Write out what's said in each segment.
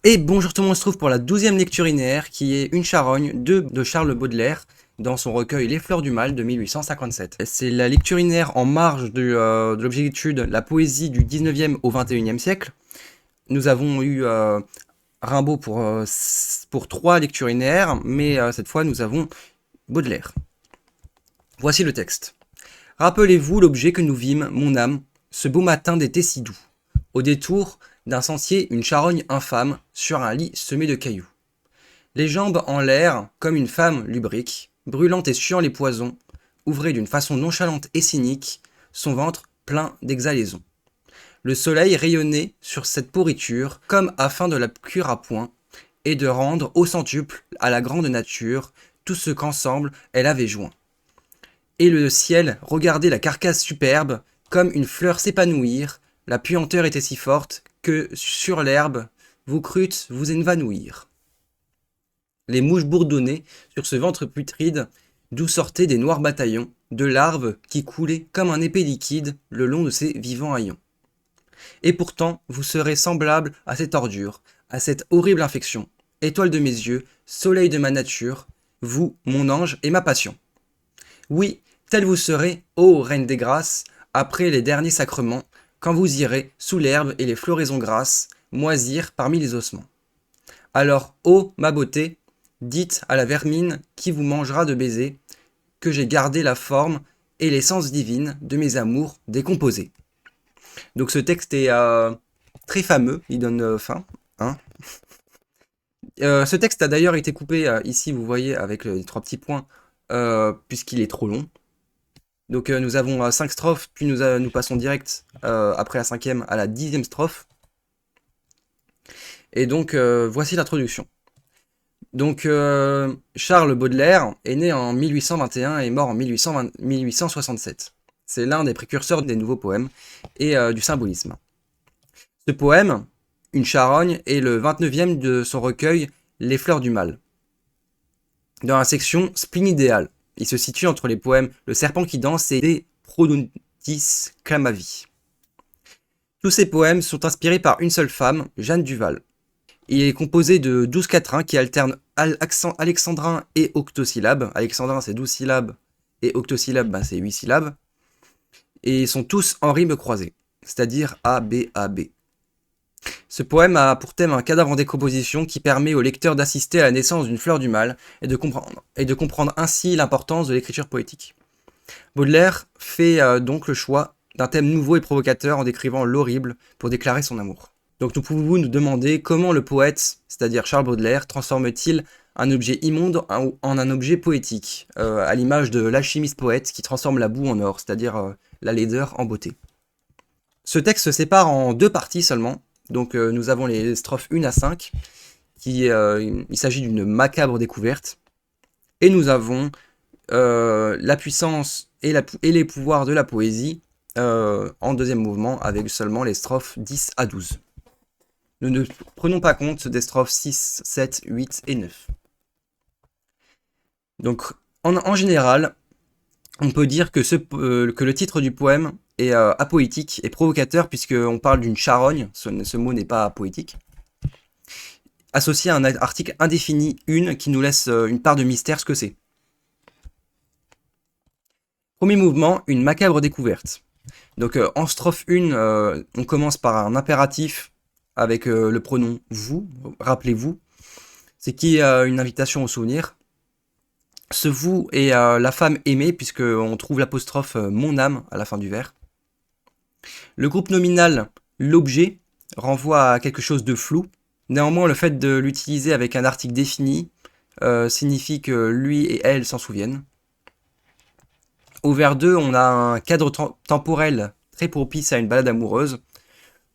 Et bonjour tout le monde, on se trouve pour la 12e lecture linéaire qui est Une charogne de Charles Baudelaire dans son recueil Les Fleurs du Mal de 1857. C'est la lecture linéaire en marge de l'objet d'étude La poésie du 19e au 21e siècle. Nous avons eu Rimbaud pour 3 lectures linéaires, mais cette fois nous avons Baudelaire. Voici le texte. Rappelez-vous l'objet que nous vîmes, mon âme, ce beau matin d'été si doux. Au détour d'un sentier, une charogne infâme, sur un lit semé de cailloux. Les jambes en l'air, comme une femme lubrique, brûlante et suant les poisons, ouvrait d'une façon nonchalante et cynique, son ventre plein d'exhalaisons. Le soleil rayonnait sur cette pourriture, comme afin de la cuire à point, et de rendre au centuple à la grande nature tout ce qu'ensemble elle avait joint. Et le ciel regardait la carcasse superbe, comme une fleur s'épanouir, la puanteur était si forte que sur l'herbe vous crûtes vous évanouir. Les mouches bourdonnaient sur ce ventre putride, d'où sortaient des noirs bataillons de larves qui coulaient comme un épais liquide le long de ces vivants haillons. Et pourtant, vous serez semblable à cette ordure, à cette horrible infection, étoile de mes yeux, soleil de ma nature, vous, mon ange et ma passion. Oui, tel vous serez, ô reine des grâces, après les derniers sacrements, quand vous irez, sous l'herbe et les floraisons grasses, moisir parmi les ossements. Alors, ô ma beauté, dites à la vermine qui vous mangera de baisers, que j'ai gardé la forme et l'essence divine de mes amours décomposés. Donc ce texte est très fameux, il donne fin. Hein. Ce texte a d'ailleurs été coupé ici, vous voyez, avec les 3 petits points, puisqu'il est trop long. Donc nous avons 5 strophes, puis nous passons direct, après la 5e, à la 10e strophe. Et donc voici l'introduction. Donc Charles Baudelaire est né en 1821 et mort en 1867. C'est l'un des précurseurs des nouveaux poèmes et du symbolisme. Ce poème, Une charogne, est le 29e de son recueil Les Fleurs du Mal. Dans la section Spleen idéal, il se situe entre les poèmes Le Serpent qui danse et De Prodontis Clamavi. Tous ces poèmes sont inspirés par une seule femme, Jeanne Duval. Il est composé de 12 quatrains qui alternent accent alexandrin et octosyllabes. Alexandrin c'est 12 syllabes et octosyllabes c'est 8 syllabes. Et ils sont tous en rime croisée, c'est-à-dire A, B, A, B. Ce poème a pour thème un cadavre en décomposition qui permet au lecteur d'assister à la naissance d'une fleur du mal et de comprendre ainsi l'importance de l'écriture poétique. Baudelaire fait donc le choix d'un thème nouveau et provocateur en décrivant l'horrible pour déclarer son amour. Donc nous pouvons nous demander comment le poète, c'est-à-dire Charles Baudelaire, transforme-t-il un objet immonde en un objet poétique, à l'image de l'alchimiste poète qui transforme la boue en or, c'est-à-dire la laideur en beauté. Ce texte se sépare en 2 parties seulement. Donc nous avons les strophes 1 à 5, il s'agit d'une macabre découverte. Et nous avons la puissance et les pouvoirs de la poésie en 2e mouvement, avec seulement les strophes 10 à 12. Nous ne prenons pas compte des strophes 6, 7, 8 et 9. Donc en général, on peut dire que le titre du poème est apoétique et provocateur puisqu'on parle d'une charogne, ce mot n'est pas poétique, associé à un article indéfini, une, qui nous laisse une part de mystère ce que c'est. Premier mouvement, une macabre découverte. Donc en strophe 1, on commence par un impératif avec le pronom vous, rappelez-vous, c'est qui est une invitation au souvenir. Ce vous est la femme aimée puisqu'on trouve l'apostrophe mon âme à la fin du vers. Le groupe nominal l'objet renvoie à quelque chose de flou. Néanmoins, le fait de l'utiliser avec un article défini signifie que lui et elle s'en souviennent. Au vers 2, on a un cadre temporel très propice à une balade amoureuse.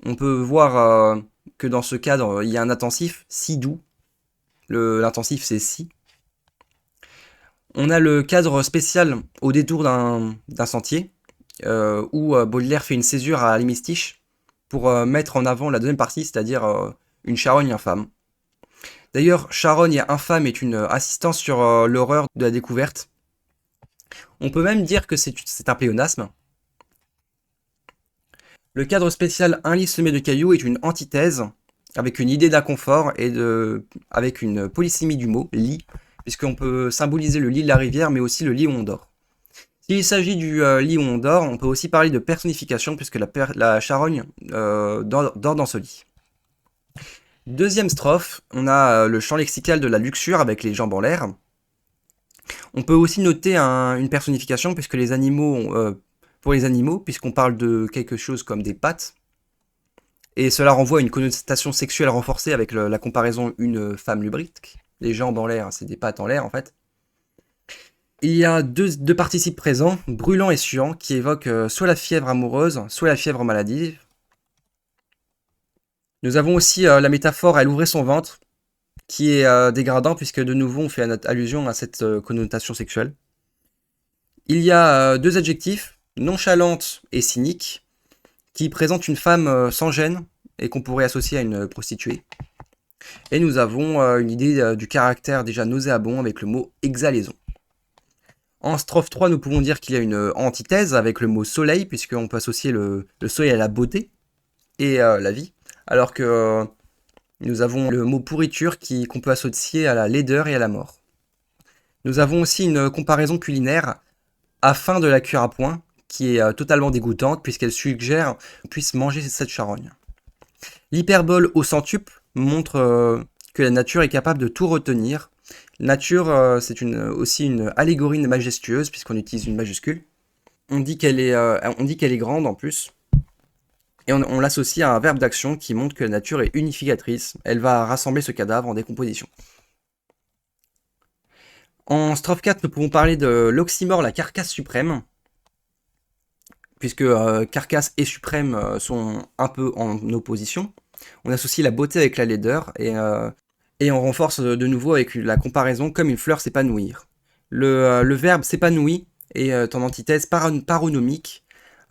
On peut voir que dans ce cadre, il y a un intensif, si doux. L'intensif, c'est si. On a le cadre spécial au détour d'un sentier, où Baudelaire fait une césure à l'hémistiche pour mettre en avant la 2e partie, c'est-à-dire une charogne infâme. D'ailleurs, charogne et infâme est une assistance sur l'horreur de la découverte. On peut même dire que c'est un pléonasme. Le cadre spécial un lit semé de cailloux est une antithèse avec une idée d'inconfort et avec une polysémie du mot, lit, puisqu'on peut symboliser le lit de la rivière, mais aussi le lit où on dort. S'il s'agit du lit où on dort, on peut aussi parler de personnification, puisque la charogne dort dans ce lit. Deuxième strophe, on a le chant lexical de la luxure avec les jambes en l'air. On peut aussi noter une personnification, puisque les animaux, pour les animaux, puisqu'on parle de quelque chose comme des pattes, et cela renvoie à une connotation sexuelle renforcée avec la comparaison une femme lubrique. Les jambes en l'air, c'est des pattes en l'air en fait. Il y a deux participes présents, brûlant et suant, qui évoquent soit la fièvre amoureuse, soit la fièvre maladive. Nous avons aussi la métaphore elle ouvrait son ventre, qui est dégradant puisque de nouveau on fait allusion à cette connotation sexuelle. Il y a deux adjectifs, nonchalante et cynique, qui présentent une femme sans gêne et qu'on pourrait associer à une prostituée. Et nous avons une idée du caractère déjà nauséabond avec le mot exhalaison. En strophe 3, nous pouvons dire qu'il y a une antithèse avec le mot soleil, puisqu'on peut associer le soleil à la beauté et la vie, alors que nous avons le mot pourriture qu'on peut associer à la laideur et à la mort. Nous avons aussi une comparaison culinaire afin de la cuire à point, qui est totalement dégoûtante, puisqu'elle suggère qu'on puisse manger cette charogne. L'hyperbole au centuple montre que la nature est capable de tout retenir. Nature, c'est aussi une allégorie majestueuse, puisqu'on utilise une majuscule. On dit qu'elle est grande en plus. Et on l'associe à un verbe d'action qui montre que la nature est unificatrice. Elle va rassembler ce cadavre en décomposition. En strophe 4, nous pouvons parler de l'oxymore, la carcasse suprême, puisque carcasse et suprême sont un peu en opposition. On associe la beauté avec la laideur, et on renforce de nouveau avec la comparaison comme une fleur s'épanouir. Le verbe s'épanouit est en antithèse paronomique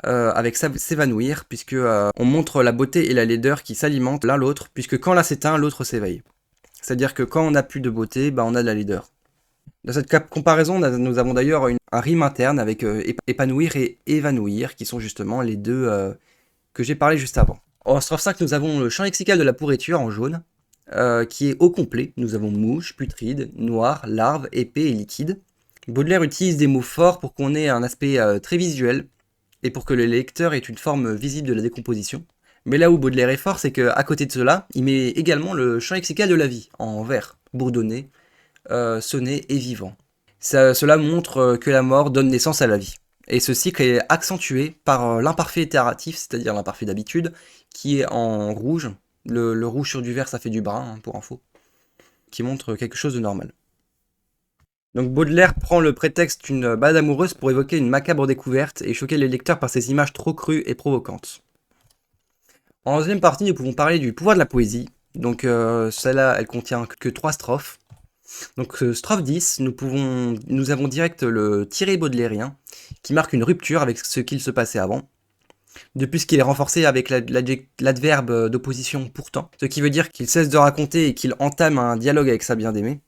avec s'évanouir, puisque on montre la beauté et la laideur qui s'alimentent l'un l'autre, puisque quand l'un s'éteint, l'autre s'éveille. C'est-à-dire que quand on n'a plus de beauté, on a de la laideur. Dans cette comparaison, nous avons d'ailleurs un rime interne avec épanouir et évanouir, qui sont justement les deux que j'ai parlé juste avant. En strophe 5, nous avons le champ lexical de la pourriture en jaune, qui est au complet. Nous avons mouche, putride, noir, larve, épais et liquide. Baudelaire utilise des mots forts pour qu'on ait un aspect très visuel, et pour que le lecteur ait une forme visible de la décomposition. Mais là où Baudelaire est fort, c'est qu'à côté de cela, il met également le champ lexical de la vie, en vers, bourdonné, sonné et vivant. Cela montre que la mort donne naissance à la vie. Et ce cycle est accentué par l'imparfait itératif, c'est-à-dire l'imparfait d'habitude, qui est en rouge. Le rouge sur du vert, ça fait du brun, hein, pour info, qui montre quelque chose de normal. Donc Baudelaire prend le prétexte d'une balade amoureuse pour évoquer une macabre découverte et choquer les lecteurs par ses images trop crues et provocantes. En deuxième partie, nous pouvons parler du pouvoir de la poésie. Donc celle-là, elle contient que 3 strophes. Donc strophe 10, nous avons direct le tiré baudelairien, qui marque une rupture avec ce qu'il se passait avant. Depuis qu'il est renforcé avec l'adverbe d'opposition pourtant, ce qui veut dire qu'il cesse de raconter et qu'il entame un dialogue avec sa bien-aimée.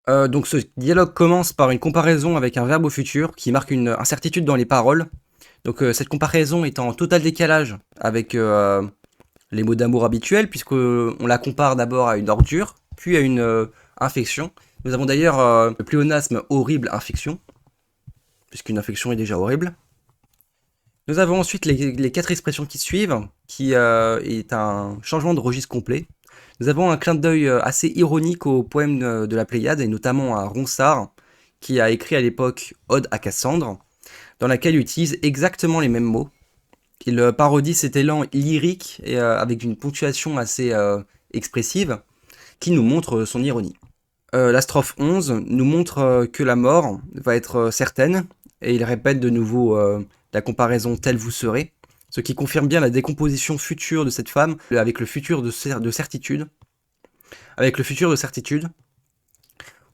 Donc ce dialogue commence par une comparaison avec un verbe au futur qui marque une incertitude dans les paroles. Donc cette comparaison est en total décalage avec les mots d'amour habituels, puisqu'on la compare d'abord à une ordure, puis à une infection. Nous avons d'ailleurs le pléonasme horrible infection, puisqu'une infection est déjà horrible. Nous avons ensuite les 4 expressions qui suivent, qui est un changement de registre complet. Nous avons un clin d'œil assez ironique au poème de la Pléiade, et notamment à Ronsard, qui a écrit à l'époque Ode à Cassandre, dans laquelle il utilise exactement les mêmes mots. Il parodie cet élan lyrique et avec une ponctuation assez expressive, qui nous montre son ironie. La strophe 11 nous montre que la mort va être certaine, et il répète de nouveau la comparaison telle vous serez, ce qui confirme bien la décomposition future de cette femme avec le futur de certitude. Avec le futur de certitude,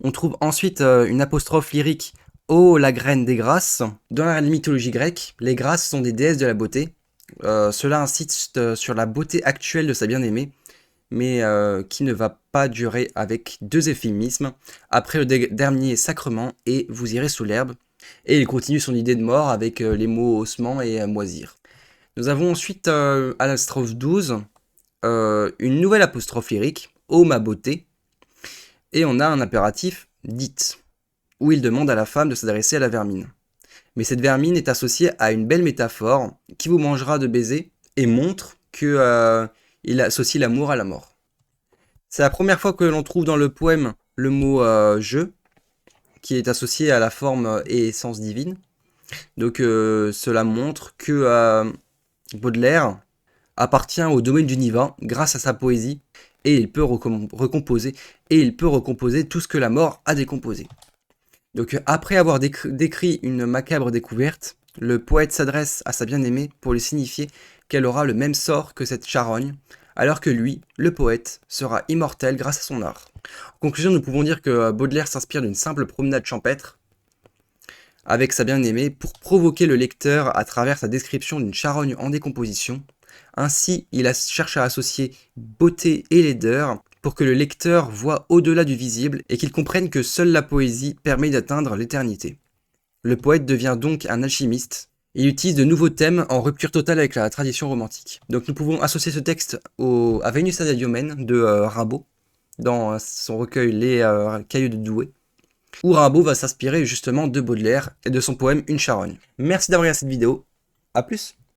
on trouve ensuite une apostrophe lyrique « Oh, la graine des grâces ». Dans la mythologie grecque, les grâces sont des déesses de la beauté. Cela insiste sur la beauté actuelle de sa bien-aimée, mais qui ne va pas durer avec 2 euphémismes. Après le dernier sacrement et vous irez sous l'herbe. Et il continue son idée de mort avec les mots ossement et moisir. Nous avons ensuite à la strophe 12 une nouvelle apostrophe lyrique, ô ma beauté, et on a un impératif dites, où il demande à la femme de s'adresser à la vermine. Mais cette vermine est associée à une belle métaphore qui vous mangera de baisers et montre que il associe l'amour à la mort. C'est la première fois que l'on trouve dans le poème le mot je, qui est associé à la forme et essence divine. Donc cela montre que Baudelaire appartient au domaine du divin grâce à sa poésie et il peut recomposer tout ce que la mort a décomposé. Donc après avoir décrit une macabre découverte, le poète s'adresse à sa bien-aimée pour lui signifier qu'elle aura le même sort que cette charogne, alors que lui, le poète, sera immortel grâce à son art. En conclusion, nous pouvons dire que Baudelaire s'inspire d'une simple promenade champêtre avec sa bien-aimée pour provoquer le lecteur à travers sa description d'une charogne en décomposition. Ainsi, il cherche à associer beauté et laideur pour que le lecteur voie au-delà du visible et qu'il comprenne que seule la poésie permet d'atteindre l'éternité. Le poète devient donc un alchimiste. Il utilise de nouveaux thèmes en rupture totale avec la tradition romantique. Donc nous pouvons associer ce texte à Vénus Anadyomène de Rimbaud, dans son recueil Les Cahiers de Douai, où Rimbaud va s'inspirer justement de Baudelaire et de son poème Une charogne. Merci d'avoir regardé cette vidéo, à plus.